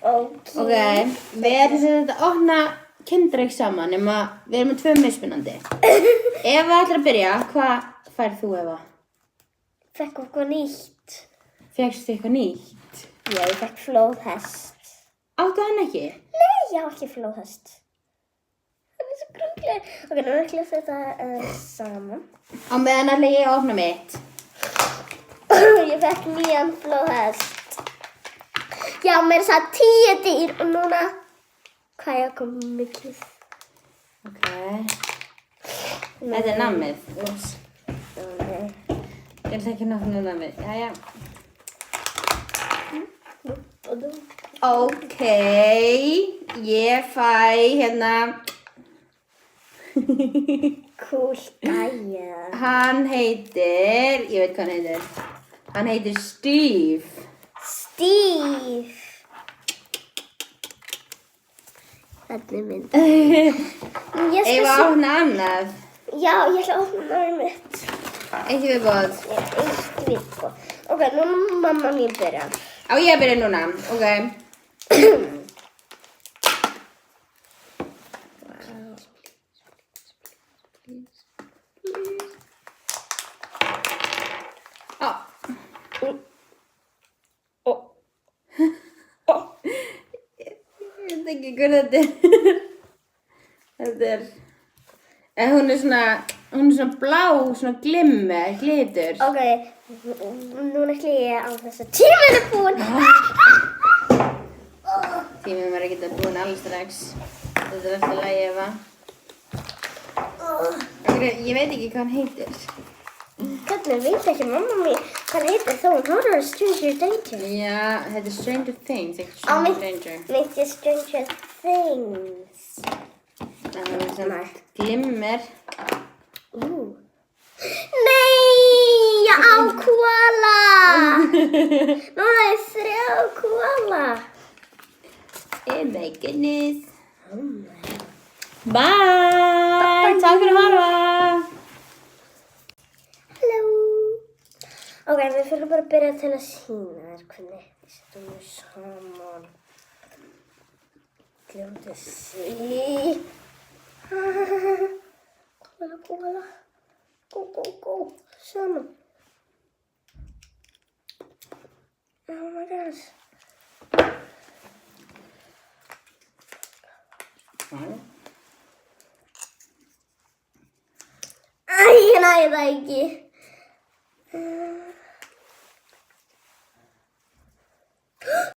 Ok, við erum sem þetta að opna Kinderegg saman nema við erum með 2 mismunandi. Ef við ætlar að byrja, hvað færð þú, Eva? Fekk okkur nýtt. Fékkstu eitthvað nýtt? Já, ég fekk flóðhest. Áttu hann ekki? Nei, ég á ekki flóðhest. Það er svo grunglega. Ok, nú ætlum ég að þetta saman. Á meðan ætla ég að opna mitt. Ég fekk nýjan flóðhest. Já, mér er það 10 dýr og núna, hvað ég kom mikið. Ok. Þetta er nammið. Úps. Ég ætla ekki að opna nammið. Jæja. Ok, ég fæ hérna. Cool gæja. Hann heitir, ég veit hvað hann heitir. Hann heitir Steve. Steve. Þetta er mynd. Ég Eigum við að opna annað? Já, ég ætla að opna náður mitt. Eitt viðbót. Eitt viðbót. Ok, nú má mamma mín byrja. Á ég að byrja núna, ok. Ég veit ekki hvað þetta er. Þetta er... Hún er svona blá, svona glitur. Ok, núna ætla ég á þess að tíminn er búinn. Tíminn var ekkert búinn alls strax. Þetta er alltaf lagi, Eva. Ég veit ekki hvað hann heitir. Hvernig veit ekki mamma mín hvað hann heitir þó hún horfður á Stranger Danger. Já, þetta er Stranger Things, ekki Stranger Danger. Mitt er Stranger Things. Það er svona glimmer. Nei, ég á koala. Núna er 3 koala. Oh my goodness. Bye. Takk fyrir að horfa. Halló. Ok, við fyrir bara að byrja til að sýna þér hvernig við setjum þau saman. Glemdu því. Koala, koala. Go, go, go. Saman. Oh my gosh. Æ, ég næði það ekki.